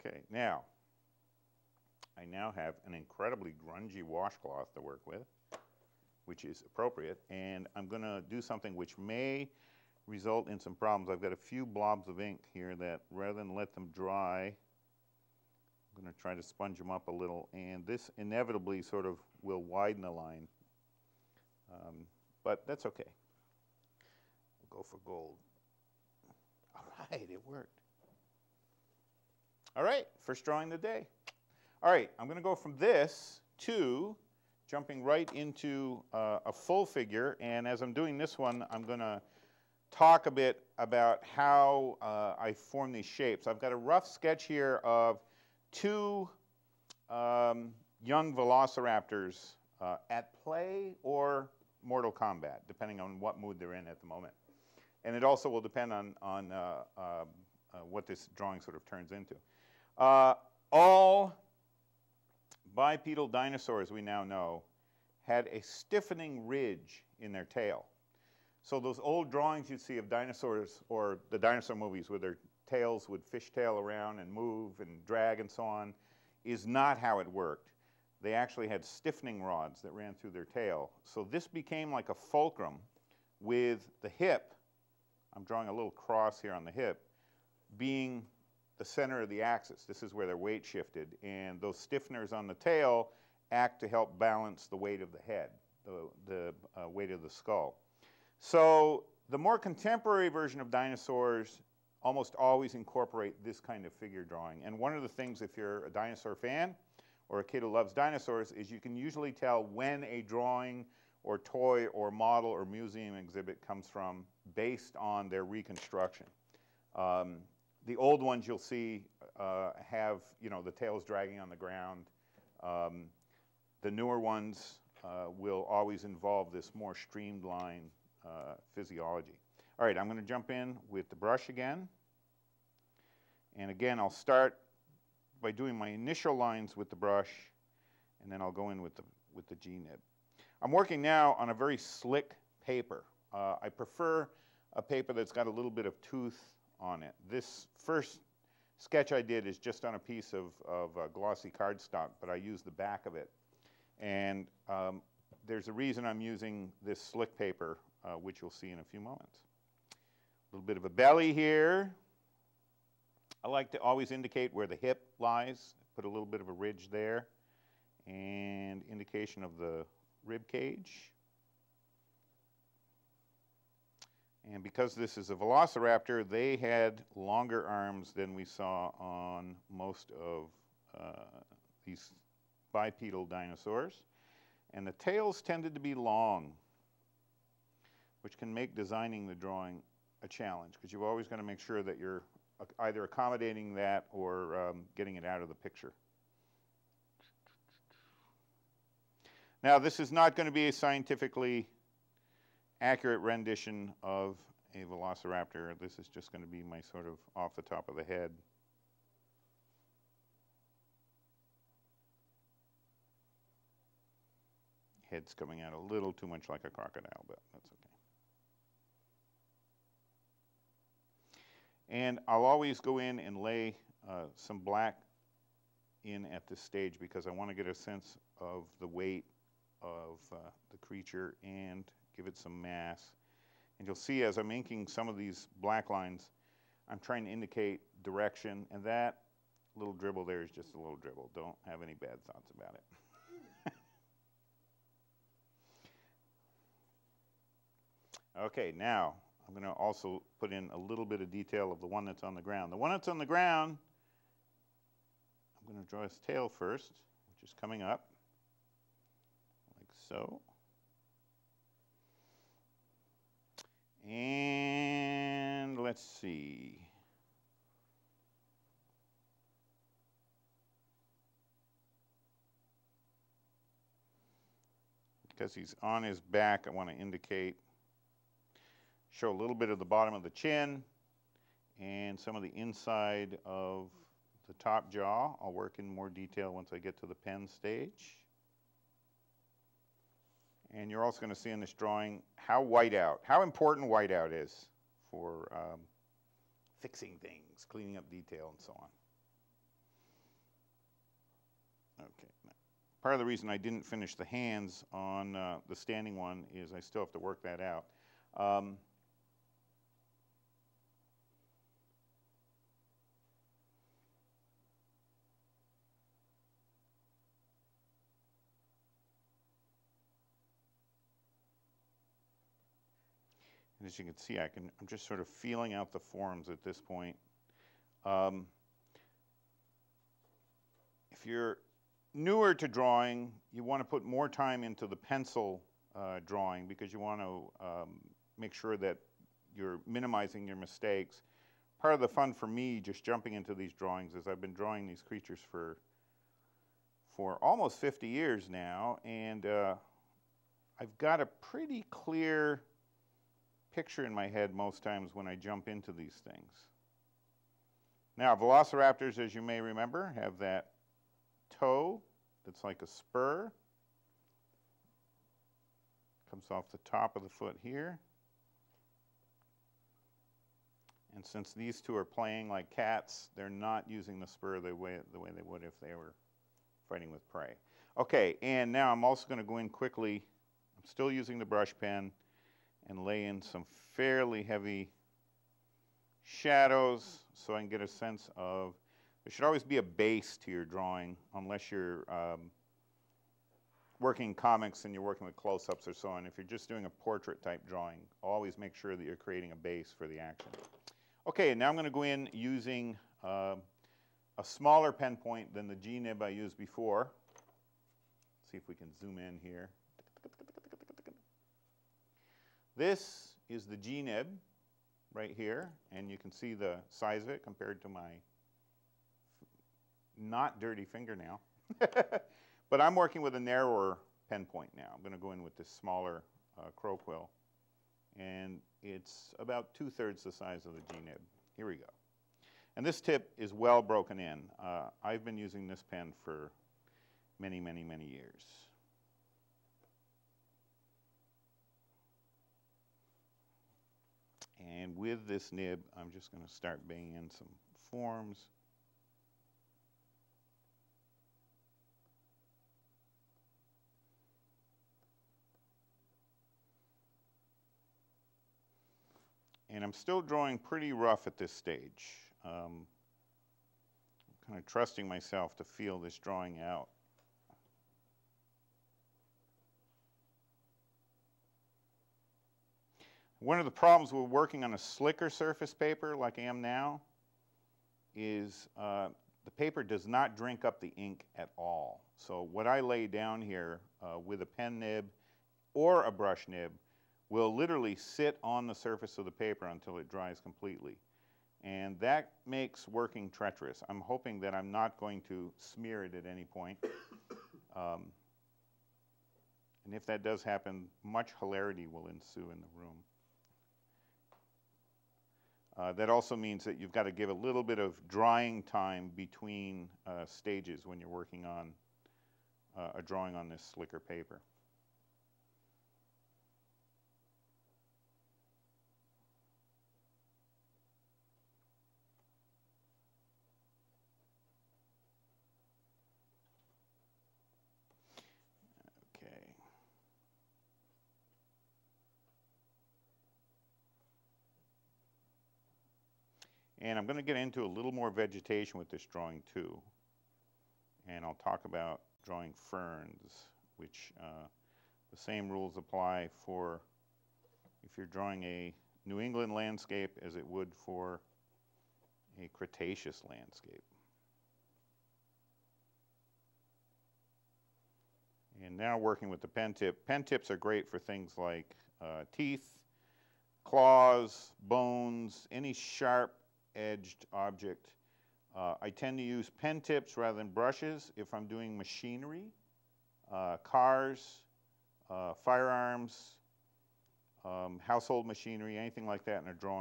Okay, now, I now have an incredibly grungy washcloth to work with, which is appropriate, and I'm going to do something which may result in some problems. I've got a few blobs of ink here that, rather than let them dry, I'm going to try to sponge them up a little, and this inevitably sort of will widen the line, but that's okay. We'll go for gold. All right, it worked. All right, first drawing of the day. All right, I'm going to go from this to jumping right into a full figure, and as I'm doing this one, I'm going to talk a bit about how I form these shapes. I've got a rough sketch here of two young velociraptors at play or mortal combat, depending on what mood they're in at the moment. And it also will depend on what this drawing sort of turns into. All bipedal dinosaurs, we now know, had a stiffening ridge in their tail. So those old drawings you'd see of dinosaurs, or the dinosaur movies where their tails would fishtail around and move and drag and so on, is not how it worked. They actually had stiffening rods that ran through their tail. So this became like a fulcrum with the hip, I'm drawing a little cross here on the hip, being the center of the axis. This is where their weight shifted, and those stiffeners on the tail act to help balance the weight of the head, the weight of the skull. So the more contemporary version of dinosaurs almost always incorporate this kind of figure drawing. And one of the things, if you're a dinosaur fan or a kid who loves dinosaurs, is you can usually tell when a drawing or toy or model or museum exhibit comes from based on their reconstruction. The old ones you'll see have, the tails dragging on the ground. The newer ones will always involve this more streamlined physiology. All right, I'm going to jump in with the brush again. And again, I'll start by doing my initial lines with the brush, and then I'll go in with the G-nib. I'm working now on a very slick paper. I prefer a paper that's got a little bit of tooth on it. This first sketch I did is just on a piece of glossy cardstock, but I used the back of it. And there's a reason I'm using this slick paper, which you'll see in a few moments. A little bit of a belly here. I like to always indicate where the hip lies, put a little bit of a ridge there, and indication of the rib cage. And because this is a velociraptor, they had longer arms than we saw on most of these bipedal dinosaurs. And the tails tended to be long, which can make designing the drawing a challenge, because you've always got to make sure that you're either accommodating that or getting it out of the picture. Now, this is not going to be a scientifically accurate rendition of a velociraptor. This is just going to be my sort of off the top of the head. Head's coming out a little too much like a crocodile, but that's okay. And I'll always go in and lay some black in at this stage because I want to get a sense of the weight of the creature and give it some mass. And you'll see as I'm inking some of these black lines, I'm trying to indicate direction, and that little dribble there is just a little dribble. Don't have any bad thoughts about it. Okay, now I'm going to also put in a little bit of detail of the one that's on the ground. The one that's on the ground, I'm going to draw his tail first, which is coming up, like so. And let's see. Because he's on his back, I want to indicate, show a little bit of the bottom of the chin and some of the inside of the top jaw. I'll work in more detail once I get to the pen stage. And you're also going to see in this drawing how important whiteout is for fixing things, cleaning up detail, and so on. Okay. Part of the reason I didn't finish the hands on the standing one is I still have to work that out. And as you can see, I'm just sort of feeling out the forms at this point. If you're newer to drawing, you want to put more time into the pencil drawing because you want to make sure that you're minimizing your mistakes. Part of the fun for me just jumping into these drawings is I've been drawing these creatures for almost 50 years now, and I've got a pretty clear picture in my head most times when I jump into these things. Now, velociraptors, as you may remember, have that toe that's like a spur. Comes off the top of the foot here. And since these two are playing like cats, they're not using the spur the way they would if they were fighting with prey. Okay, and now I'm also going to go in quickly. I'm still using the brush pen and lay in some fairly heavy shadows so I can get a sense of, there should always be a base to your drawing unless you're working comics and you're working with close-ups or so on. If you're just doing a portrait type drawing, always make sure that you're creating a base for the action. Okay, now I'm going to go in using a smaller pen point than the G-nib I used before. Let's see if we can zoom in here. This is the G-nib right here, and you can see the size of it compared to my not dirty fingernail. But I'm working with a narrower pen point now. I'm going to go in with this smaller crow quill, and it's about 2/3 the size of the G-nib. Here we go. And this tip is well broken in. I've been using this pen for many, many, many years. And with this nib, I'm just going to start banging in some forms. And I'm still drawing pretty rough at this stage. I'm kind of trusting myself to feel this drawing out. One of the problems with working on a slicker surface paper like I am now is the paper does not drink up the ink at all. So what I lay down here with a pen nib or a brush nib will literally sit on the surface of the paper until it dries completely. And that makes working treacherous. I'm hoping that I'm not going to smear it at any point. And if that does happen, much hilarity will ensue in the room. That also means that you've got to give a little bit of drying time between stages when you're working on a drawing on this slicker paper. And I'm going to get into a little more vegetation with this drawing too. And I'll talk about drawing ferns, which the same rules apply for if you're drawing a New England landscape as it would for a Cretaceous landscape. And now working with the pen tip. Pen tips are great for things like teeth, claws, bones, any sharp edged object. I tend to use pen tips rather than brushes if I'm doing machinery, cars, firearms, household machinery, anything like that in a drawing.